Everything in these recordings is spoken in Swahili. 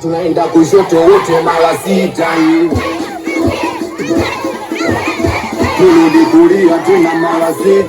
tunaenda kushoto wote mara 6. Turudi kulia tena mara 6.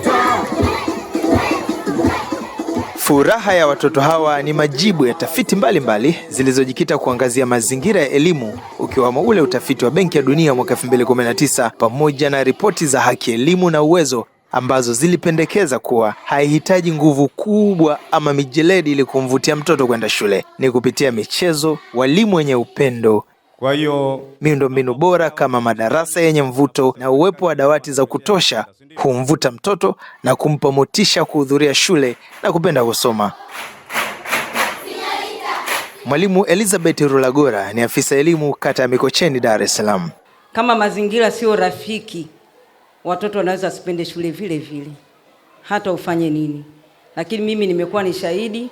Furaha ya watoto hawa ni majibu ya tafiti mbalimbali zilizojikita kuangazia mazingira ya elimu, ukiwamo ule utafiti wa Benki ya Dunia mwaka 2019 pamoja na ripoti za Haki Elimu na Uwezo ambazo zilipendekeza kuwa haihitaji nguvu kubwa ama mijeledi ili kumvutia mtoto kwenda shule. Ni kupitia michezo, walimu wenye upendo, kwa hiyo miundombinu bora kama madarasa yenye mvuto na uwepo wa dawati za kutosha humvuta mtoto na kumpa motisha kuhudhuria shule na kupenda kusoma. Mwalimu Elizabeth Rulagora ni afisa elimu kata ya Mikocheni, Dar es Salaam. Kama mazingira sio rafiki, watoto wanaweza sipende shule vile vile, hata ufanye nini. Lakini mimi nimekuwa ni shahidi,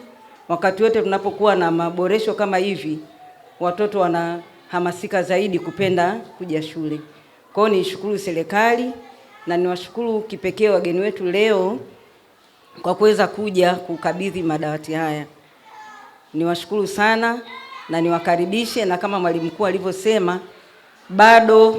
wakati wote tunapokuwa na maboresho kama hivi, watoto wanahamasika zaidi kupenda kuja shule. Kwa hiyo nishukuru serikali na niwashukuru kipekee wageni wetu leo kwa kuweza kuja kukabidhi madawati haya. Niwashukuru sana na niwakaribishe, na kama mwalimu mkuu alivyosema, bado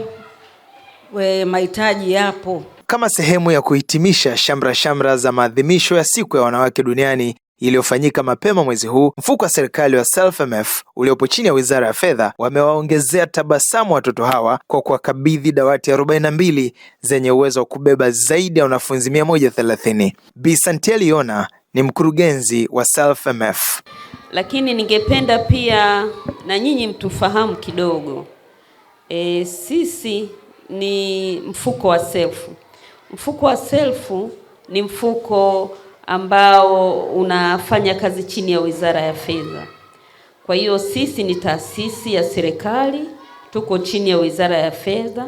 mahitaji yapo. Kama sehemu ya kuhitimisha shamra za maadhimisho ya siku ya wanawake duniani iliyofanyika mapema mwezi huu, mfuko wa serikali wa Self-MF uliopo chini ya Wizara ya Fedha wamewaongezea tabasamu watoto hawa kwa kuwakabidhi dawati 42 zenye uwezo wa kubeba zaidi ya wanafunzi 130. Bi Santieli Yona ni mkurugenzi wa Self-MF. Lakini ningependa pia na nyinyi mtufahamu kidogo. Sisi ni mfuko wa Self. Mfuko wa Self ni mfuko ambao unafanya kazi chini ya Wizara ya Fedha. Kwa hiyo sisi ni taasisi ya serikali, tuko chini ya Wizara ya Fedha,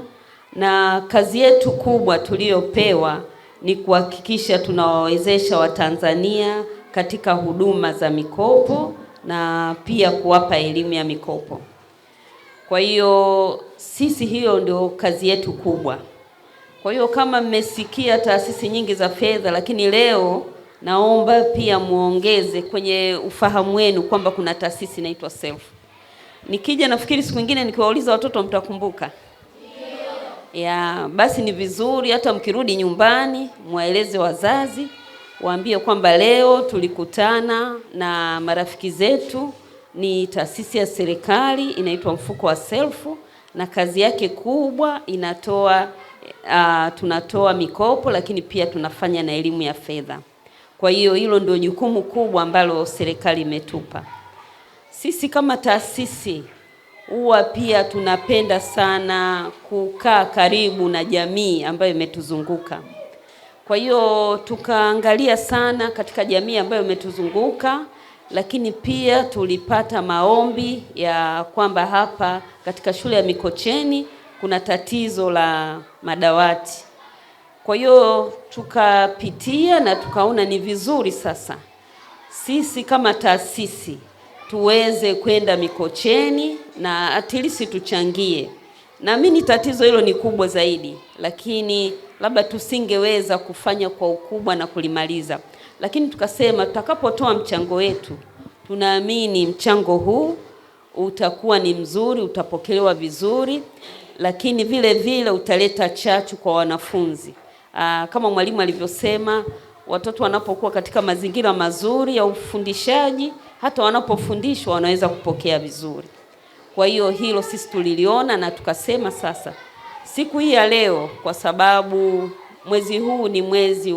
na kazi yetu kubwa tuliyopewa ni kuhakikisha tunawawezesha Watanzania katika huduma za mikopo na pia kuwapa elimu ya mikopo. Kwa hiyo sisi, hiyo ndio kazi yetu kubwa. Kwa hiyo kama mmesikia taasisi nyingi za fedha, lakini leo naomba pia muongeze kwenye ufahamu wenu kwamba kuna taasisi inaitwa Self. Nikija nafikiri siku nyingine nikiwauliza watoto mtakumbuka. Ya, basi ni vizuri hata mkirudi nyumbani muwaeleze wazazi, waambie kwamba leo tulikutana na marafiki zetu, ni taasisi ya serikali inaitwa mfuko wa Self, na kazi yake kubwa tunatoa mikopo, lakini pia tunafanya na elimu ya fedha. Kwa hiyo hilo ndio jukumu kubwa ambalo serikali imetupa. Sisi kama taasisi huwa pia tunapenda sana kukaa karibu na jamii ambayo imetuzunguka. Kwa hiyo tukaangalia sana katika jamii ambayo imetuzunguka, lakini pia tulipata maombi ya kwamba hapa katika shule ya Mikocheni kuna tatizo la madawati. Kwa hiyo tukapitia na tukaona ni vizuri sasa sisi kama taasisi tuweze kwenda Mikocheni na at least tuchangie. Naamini tatizo hilo ni kubwa zaidi, lakini labda tusingeweza kufanya kwa ukubwa na kulimaliza. Lakini tukasema tutakapotoa mchango wetu, tunaamini mchango huu utakuwa ni mzuri, utapokelewa vizuri, lakini vile vile utaleta chachu kwa wanafunzi. Kama mwalimu alivyosema, watoto wanapokuwa katika mazingira mazuri ya ufundishaji, hata wanapofundishwa wanaweza kupokea vizuri. Kwa hiyo hilo sisi tuliliona na tukasema sasa siku hii ya leo, kwa sababu mwezi huu ni mwezi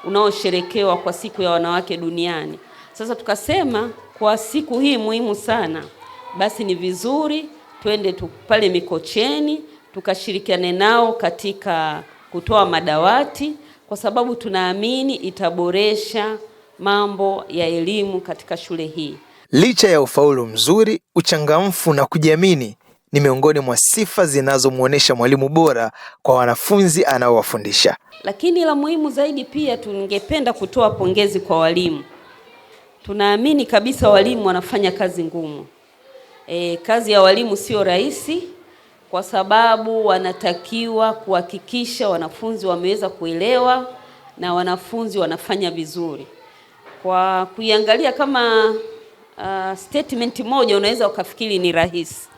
unaosherekewa kwa siku ya wanawake duniani. Sasa tukasema kwa siku hii muhimu sana, basi ni vizuri twende pale Mikocheni tukashirikiane nao katika kutoa madawati, kwa sababu tunaamini itaboresha mambo ya elimu katika shule hii. Licha ya ufaulu mzuri, uchangamfu na kujiamini ni miongoni mwa sifa zinazomuonesha mwalimu bora kwa wanafunzi anaowafundisha. Lakini la muhimu zaidi pia tungependa kutoa pongezi kwa walimu. Tunaamini kabisa walimu wanafanya kazi ngumu. Kazi ya walimu sio rahisi, kwa sababu wanatakiwa kuhakikisha wanafunzi wameweza kuelewa na wanafunzi wanafanya vizuri. Kwa kuiangalia kama statement moja unaweza ukafikiri ni rahisi,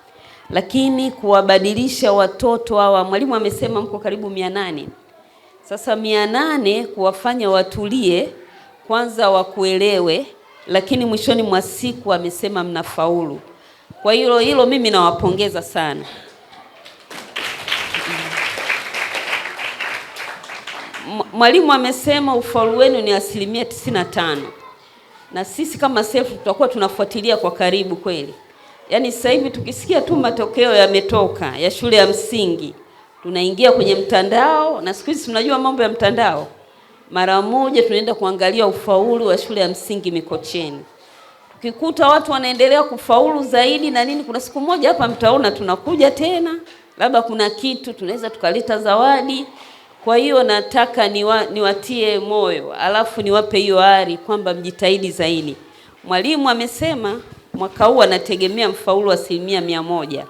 lakini kuwabadilisha watoto hawa, mwalimu amesema mko karibu 800. Sasa 800 kuwafanya watulie kwanza, wakuelewe, lakini mwishoni mwa siku amesema mnafaulu. Kwa hilo mimi nawapongeza sana. Mwalimu amesema ufaulu wenu ni 95%. Na sisi kama SELF tutakuwa tunafuatilia kwa karibu kweli. Yaani sasa hivi tukisikia tu matokeo yametoka ya shule ya msingi, tunaingia kwenye mtandao, na siku hizi tunajua mambo ya mtandao. Mara moja tunaenda kuangalia ufaulu wa shule ya msingi Mikocheni. Tukikuta watu wanaendelea kufaulu zaidi na nini, kuna siku moja hapa mtaona tunakuja tena, labda kuna kitu tunaweza tukaleta zawadi. Kwa hiyo nataka niwatie moyo, alafu niwape hiyo ari kwamba mjitahidi zaidi. Mwalimu amesema mwaka huu anategemea mfaulu wa 100%.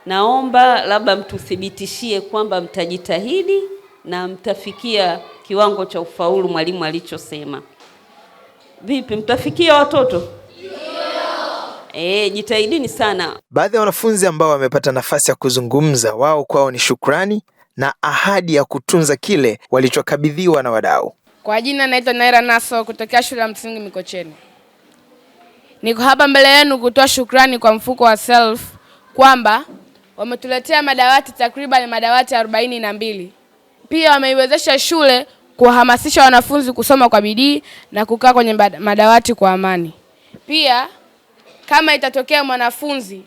Naomba labda mtuthibitishie kwamba mtajitahidi na mtafikia kiwango cha ufaulu mwalimu alichosema. Vipi, mtafikia watoto? Jitahidini sana. Baadhi ya wanafunzi ambao wamepata nafasi ya kuzungumza, wao kwao ni shukrani na ahadi ya kutunza kile walichokabidhiwa na wadau. Kwa jina naitwa Naira Naso kutokea shule ya msingi Mikocheni. Niko hapa mbele yenu kutoa shukrani kwa mfuko wa SELF kwamba wametuletea madawati takriban madawati 42. Pia wameiwezesha shule kuhamasisha wanafunzi kusoma kwa bidii na kukaa kwenye madawati kwa amani. Pia kama itatokea mwanafunzi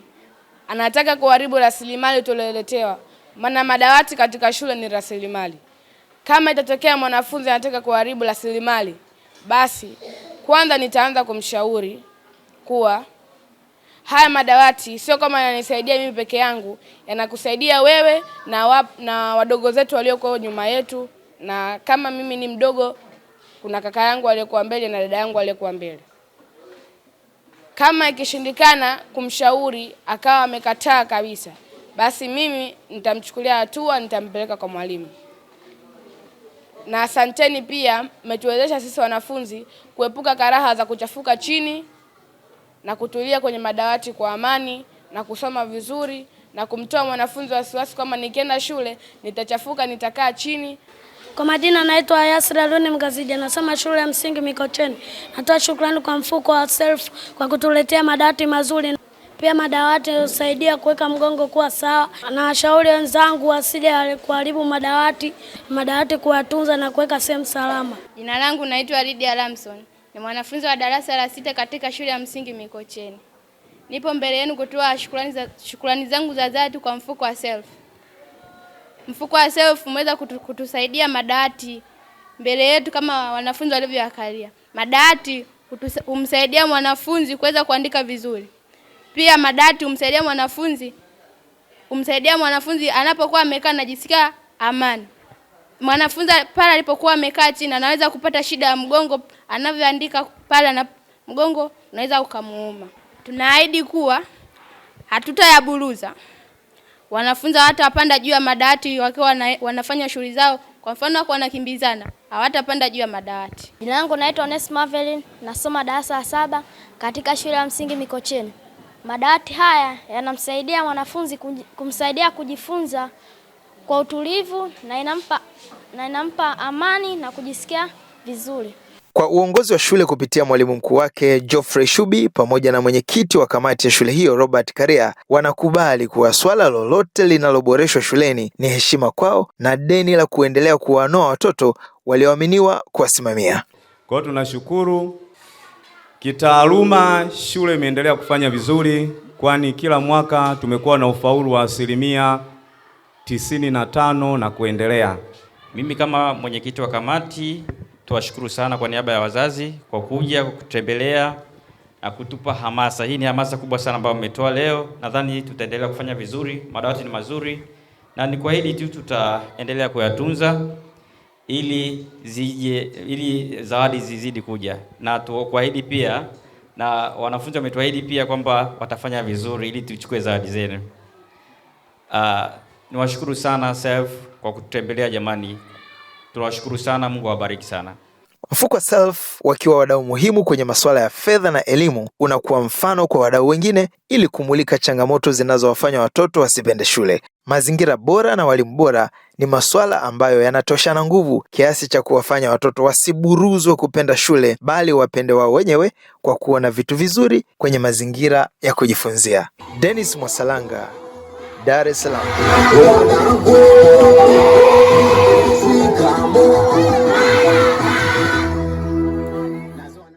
anataka kuharibu rasilimali tulioletewa, maana madawati katika shule ni rasilimali. Kama itatokea mwanafunzi anataka kuharibu rasilimali, basi kwanza nitaanza kumshauri kuwa haya madawati sio kama yananisaidia mimi peke yangu, yanakusaidia wewe na wadogo zetu walioko nyuma yetu, na kama mimi ni mdogo kuna kaka yangu aliyekuwa mbele na dada yangu aliyekuwa mbele. Kama ikishindikana kumshauri akawa amekataa kabisa, basi mimi nitamchukulia hatua, nitampeleka kwa mwalimu. Na asanteni pia, mmetuwezesha sisi wanafunzi kuepuka karaha za kuchafuka chini na kutulia kwenye madawati kwa amani na kusoma vizuri na kumtoa mwanafunzi wasiwasi kama nikienda shule nitachafuka, nitakaa chini. Kwa majina naitwa Yasra Roni Mgazidi, nasoma shule ya msingi Mikocheni. Natoa shukrani kwa mfuko wa SELF kwa kutuletea madawati mazuri. Pia madawati husaidia kuweka mgongo kuwa sawa. Na washauri wenzangu wasije kuharibu madawati kuwatunza na kuweka sehemu salama. Jina langu naitwa Lydia Lamson. Ni mwanafunzi wa darasa la 6 katika shule ya msingi Mikocheni. Nipo mbele yenu kutoa shukrani zangu za dhati kwa mfuko wa SELF. Mfuko wa SELF umeweza kutusaidia madawati mbele yetu kama wanafunzi walivyoakalia. Madawati humsaidia mwanafunzi kuweza kuandika vizuri. Pia madawati humsaidia mwanafunzi anapokuwa amekaa anajisikia amani. Mwanafunzi pale alipokuwa amekaa chini anaweza kupata shida ya mgongo, anavyoandika pale na mgongo unaweza ukamuuma. Tunaahidi kuwa hatutayaburuza. Wanafunzi hawatapanda juu ya madawati wakiwa wanafanya shughuli zao. Kwa mfano wako wanakimbizana, hawatapanda juu ya madawati. Jina langu naitwa Onesmo Avelin, nasoma darasa la 7 katika shule ya msingi Mikocheni. Madawati haya yanamsaidia mwanafunzi kumsaidia kujifunza kwa utulivu na inampa amani na kujisikia vizuri. Kwa uongozi wa shule kupitia mwalimu mkuu wake Geoffrey Shubi pamoja na mwenyekiti wa kamati ya shule hiyo Robert Karia, wanakubali kuwa swala lolote linaloboreshwa shuleni ni heshima kwao na deni la kuendelea kuwanoa watoto walioaminiwa kuwasimamia. Kwa hiyo tunashukuru. Kitaaluma shule imeendelea kufanya vizuri, kwani kila mwaka tumekuwa na ufaulu wa 95% na kuendelea. Mimi kama mwenyekiti wa kamati tuwashukuru sana kwa niaba ya wazazi kwa kuja kutembelea na kutupa hamasa. Hii ni hamasa kubwa sana ambayo mmetoa leo. Nadhani tutaendelea kufanya vizuri. Madawati ni mazuri na ni kwa hili tu tutaendelea kuyatunza ili zawadi zizidi kuja. Na tukuahidi pia na wanafunzi wametuahidi pia kwamba watafanya vizuri ili tuchukue zawadi zenu. Niwashukuru sana SELF kwa kutembelea jamani. Tunawashukuru sana, Mungu awabariki sana. Mfuko wa SELF wakiwa wadau muhimu kwenye masuala ya fedha na elimu unakuwa mfano kwa wadau wengine ili kumulika changamoto zinazowafanya watoto wasipende shule. Mazingira bora na walimu bora ni masuala ambayo yanatoshana nguvu kiasi cha kuwafanya watoto wasiburuzwe kupenda shule, bali wapende wao wenyewe kwa kuona vitu vizuri kwenye mazingira ya kujifunzia. Dennis Mwasalanga, Dar es Salaam.